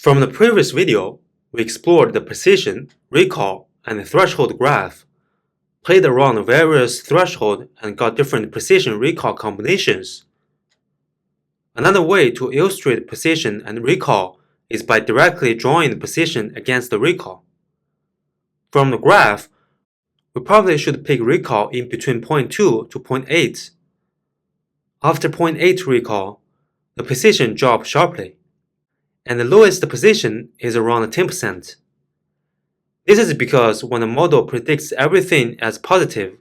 From the previous video, we explored the precision, recall, and threshold graph, played around various thresholds and got different precision recall combinations. Another way to illustrate precision and recall is by directly drawing the precision against the recall. From the graph, we probably should pick recall in between 0.2 to 0.8. After 0.8 recall, the precision drops sharply, and the lowest position is around 10%. This is because when the model predicts everything as positive,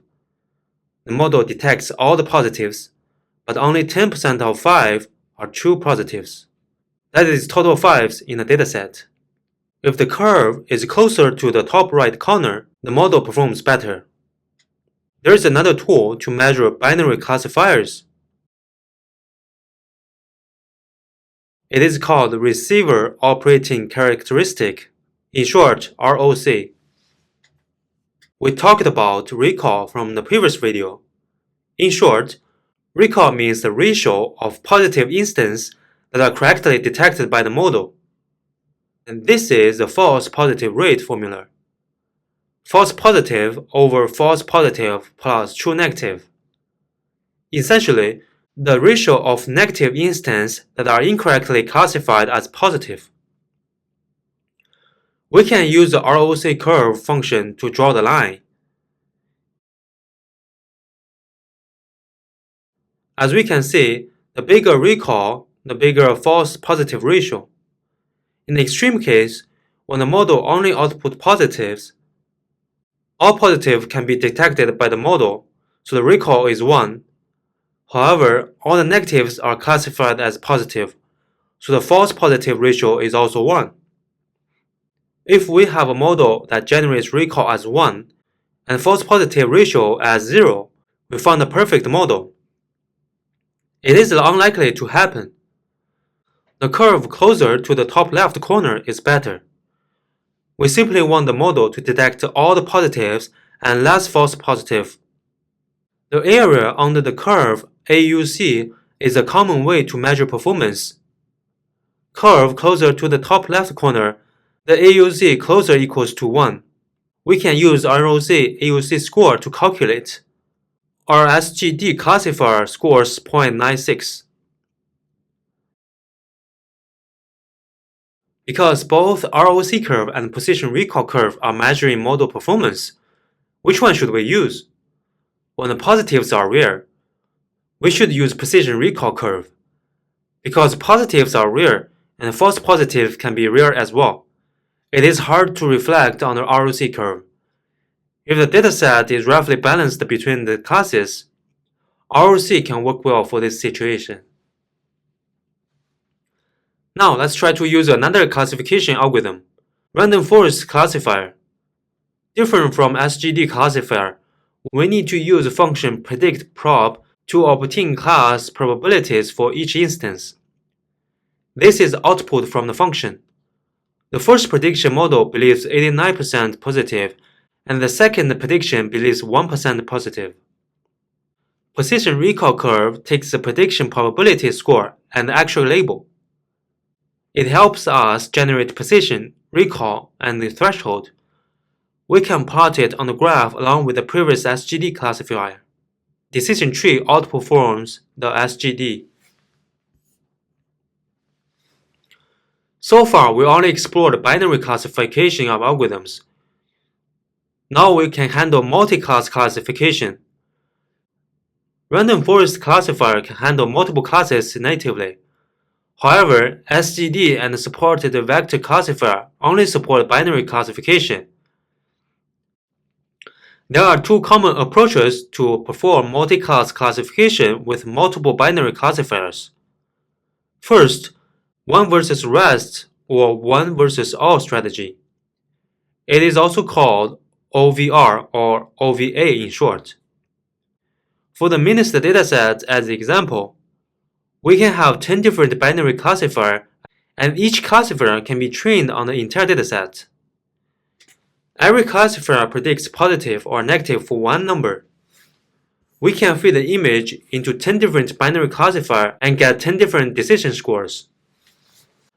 the model detects all the positives, but only 10% of 5 are true positives. That is total 5s in a dataset. If the curve is closer to the top right corner, the model performs better. There is another tool to measure binary classifiers. It is called Receiver Operating Characteristic, in short, ROC. We talked about recall from the previous video. In short, recall means the ratio of positive instances that are correctly detected by the model. And this is the false positive rate formula. False positive over false positive plus true negative. Essentially, the ratio of negative instances that are incorrectly classified as positive. We can use the ROC curve function to draw the line. As we can see, the bigger recall, the bigger false positive ratio. In the extreme case, when the model only outputs positives, all positives can be detected by the model, so the recall is 1. However, all the negatives are classified as positive, so the false positive ratio is also 1. If we have a model that generates recall as 1 and false positive ratio as 0, we found a perfect model. It is unlikely to happen. The curve closer to the top left corner is better. We simply want the model to detect all the positives and less false positive. The area under the curve AUC is a common way to measure performance. Curve closer to the top left corner, the AUC closer equals to 1. We can use ROC AUC score to calculate. Our SGD classifier scores 0.96. Because both ROC curve and precision recall curve are measuring model performance, which one should we use? When the positives are rare, we should use precision recall curve. Because positives are rare and false positives can be rare as well, it is hard to reflect on the ROC curve. If the dataset is roughly balanced between the classes, ROC can work well for this situation. Now let's try to use another classification algorithm, random forest classifier. Different from SGD classifier, we need to use the function predict_prob to obtain class probabilities for each instance. This is output from the function. The first prediction model believes 89% positive, and the second prediction believes 1% positive. Precision recall curve takes the prediction probability score and the actual label. It helps us generate precision, recall, and the threshold. We can plot it on the graph along with the previous SGD classifier. Decision tree outperforms the SGD. So far, we only explored binary classification of algorithms. Now we can handle multi-class classification. Random forest classifier can handle multiple classes natively. However, SGD and supported vector classifier only support binary classification. There are two common approaches to perform multi-class classification with multiple binary classifiers. First, one versus rest or one versus all strategy. It is also called OVR or OVA in short. For the MNIST dataset as the example, we can have 10 different binary classifiers, and each classifier can be trained on the entire dataset. Every classifier predicts positive or negative for one number. We can feed the image into 10 different binary classifiers and get 10 different decision scores.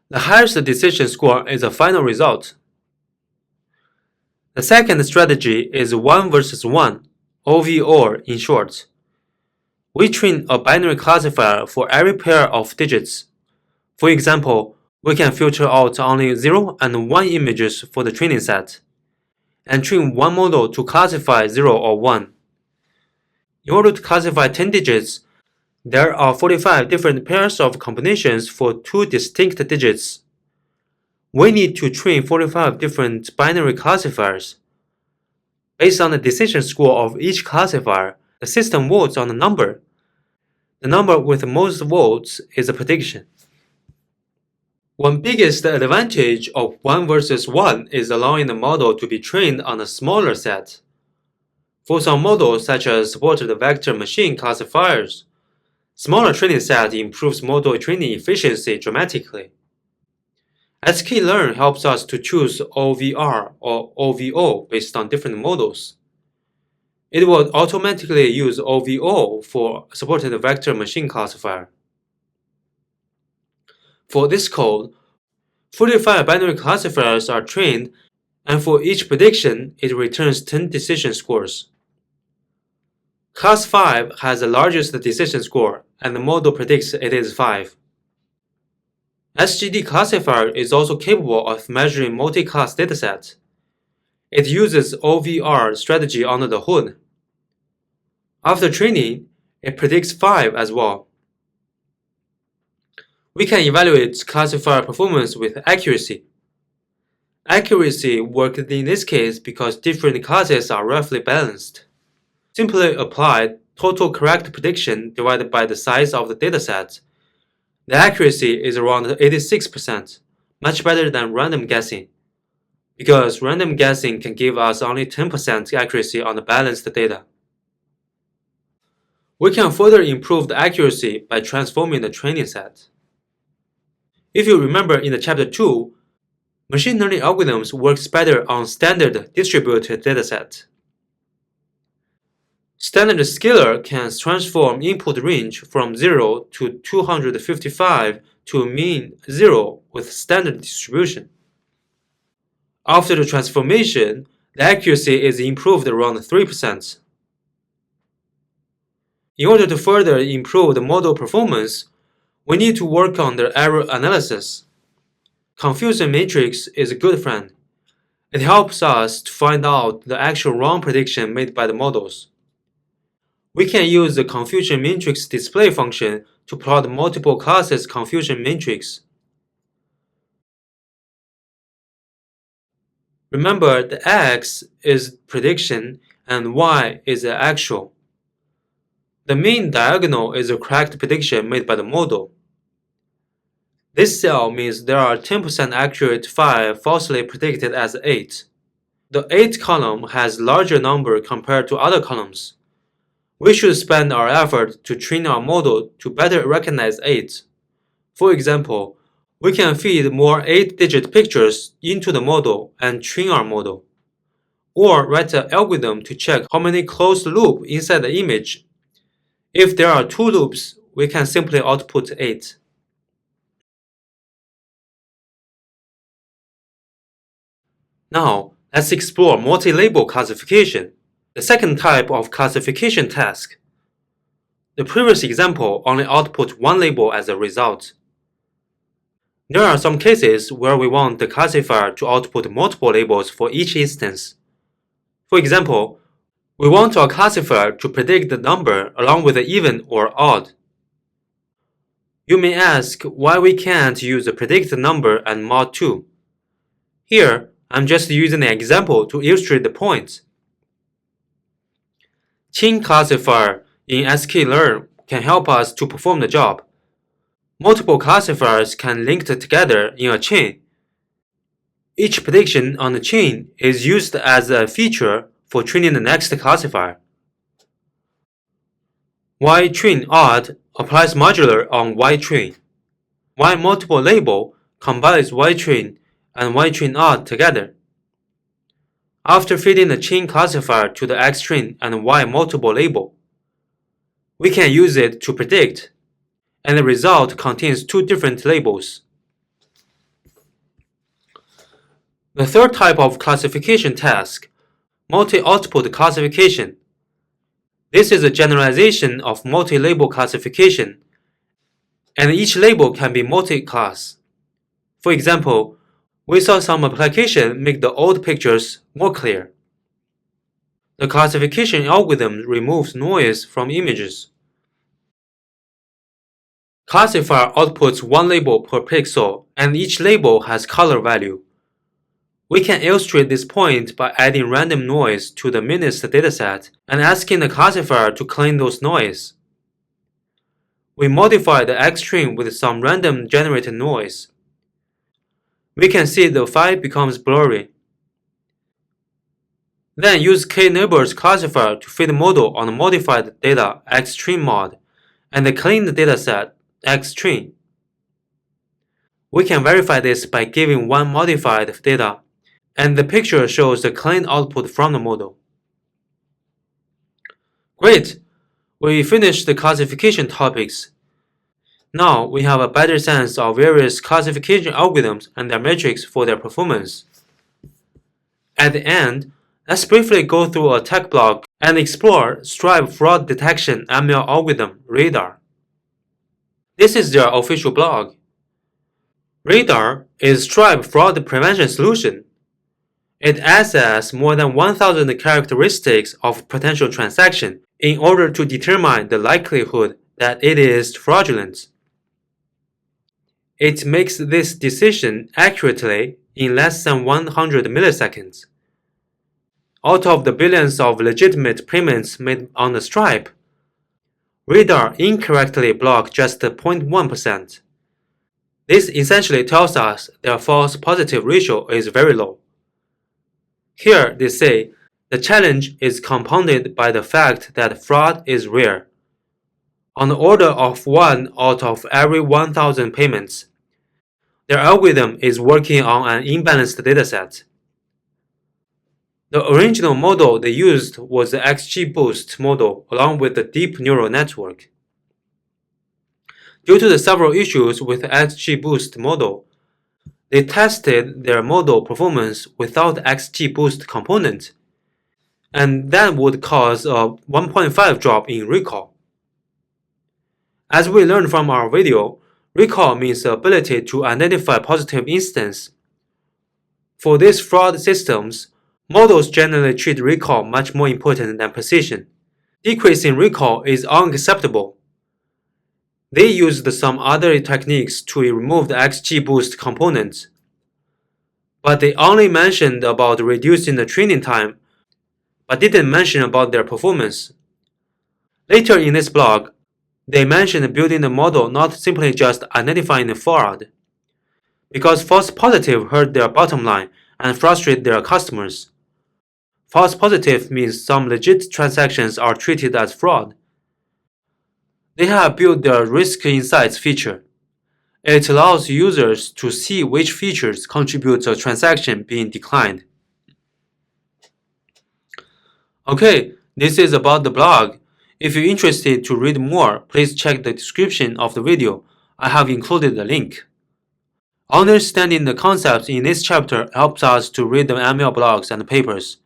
The highest decision score is the final result. The second strategy is 1 versus 1, OVO in short. We train a binary classifier for every pair of digits. For example, we can filter out only 0 and 1 images for the training set, and train one model to classify 0 or 1. In order to classify 10 digits, there are 45 different pairs of combinations for 2 distinct digits. We need to train 45 different binary classifiers. Based on the decision score of each classifier, the system votes on the number. The number with the most votes is a prediction. One biggest advantage of 1 versus 1 is allowing the model to be trained on a smaller set. For some models such as supported vector machine classifiers, smaller training set improves model training efficiency dramatically. sklearn helps us to choose OVR or OVO based on different models. It will automatically use OVO for supported vector machine classifier. For this code, 45 binary classifiers are trained, and for each prediction, it returns 10 decision scores. Class 5 has the largest decision score, and the model predicts it is 5. SGD classifier is also capable of measuring multi-class datasets. It uses OVR strategy under the hood. After training, it predicts 5 as well. We can evaluate classifier performance with accuracy. Accuracy works in this case because different classes are roughly balanced. Simply apply total correct prediction divided by the size of the dataset. The accuracy is around 86%, much better than random guessing, because random guessing can give us only 10% accuracy on the balanced data. We can further improve the accuracy by transforming the training set. If you remember in the chapter 2, machine learning algorithms work better on standard distributed dataset. Standard scalar can transform input range from 0 to 255 to mean 0 with standard distribution. After the transformation, the accuracy is improved around 3%. In order to further improve the model performance, we need to work on the error analysis. Confusion matrix is a good friend. It helps us to find out the actual wrong prediction made by the models. We can use the confusion matrix display function to plot multiple classes confusion matrix. Remember, the x is prediction and y is the actual. The mean diagonal is the correct prediction made by the model. This cell means there are 10% accurate 5 falsely predicted as 8. The 8 column has larger number compared to other columns. We should spend our effort to train our model to better recognize 8. For example, we can feed more 8-digit pictures into the model and train our model. Or write an algorithm to check how many closed loops inside the image. If there are 2 loops, we can simply output 8. Now, let's explore multilabel classification, the second type of classification task. The previous example only output one label as a result. There are some cases where we want the classifier to output multiple labels for each instance. For example, we want our classifier to predict the number along with the even or odd. You may ask why we can't use the predict number and mod 2. Here, I'm just using an example to illustrate the point. Chain classifier in sklearn can help us to perform the job. Multiple classifiers can link together in a chain. Each prediction on the chain is used as a feature for training the next classifier. Y-train odd applies modular on Y-train. Y-multiple label combines Y-train and Y-train odd together. After feeding the chain classifier to the X-train and Y-multiple label, we can use it to predict, and the result contains 2 different labels. The third type of classification task, multi-output classification. This is a generalization of multi-label classification, and each label can be multi-class. For example, we saw some application make the old pictures more clear. The classification algorithm removes noise from images. Classifier outputs one label per pixel, and each label has color value. We can illustrate this point by adding random noise to the minutes dataset and asking the classifier to clean those noise. We modify the X string with some random generated noise. We can see the file becomes blurry. Then use kneighbors classifier to feed the model on the modified data xstring mod and the cleaned dataset xstring. We can verify this by giving one modified data, and the picture shows the clean output from the model. Great! We finished the classification topics. Now we have a better sense of various classification algorithms and their metrics for their performance. At the end, let's briefly go through a tech blog and explore Stripe fraud detection ML algorithm Radar. This is their official blog. Radar is Stripe fraud prevention solution. It assesses more than 1,000 characteristics of potential transaction in order to determine the likelihood that it is fraudulent. It makes this decision accurately in less than 100 milliseconds. Out of the billions of legitimate payments made on the Stripe, Radar incorrectly blocked just 0.1%. This essentially tells us their false positive ratio is very low. Here they say the challenge is compounded by the fact that fraud is rare. On the order of 1 out of every 1,000 payments, their algorithm is working on an imbalanced dataset. The original model they used was the XGBoost model along with the deep neural network. Due to the several issues with the XGBoost model, they tested their model performance without the XGBoost component, and that would cause a 1.5 drop in recall. As we learned from our video, recall means the ability to identify positive instance. For these fraud systems, models generally treat recall much more important than precision. Decreasing recall is unacceptable. They used some other techniques to remove the XGBoost components, but they only mentioned about reducing the training time, but didn't mention about their performance. Later in this blog, they mentioned building the model not simply just identifying the fraud, because false positive hurt their bottom line and frustrate their customers. False positive means some legit transactions are treated as fraud. They have built their Risk Insights feature. It allows users to see which features contribute to a transaction being declined. Okay, this is about the blog. If you're interested to read more, please check the description of the video. I have included the link. Understanding the concepts in this chapter helps us to read the ML blogs and papers.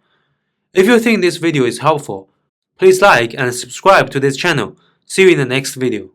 If you think this video is helpful, please like and subscribe to this channel. See you in the next video.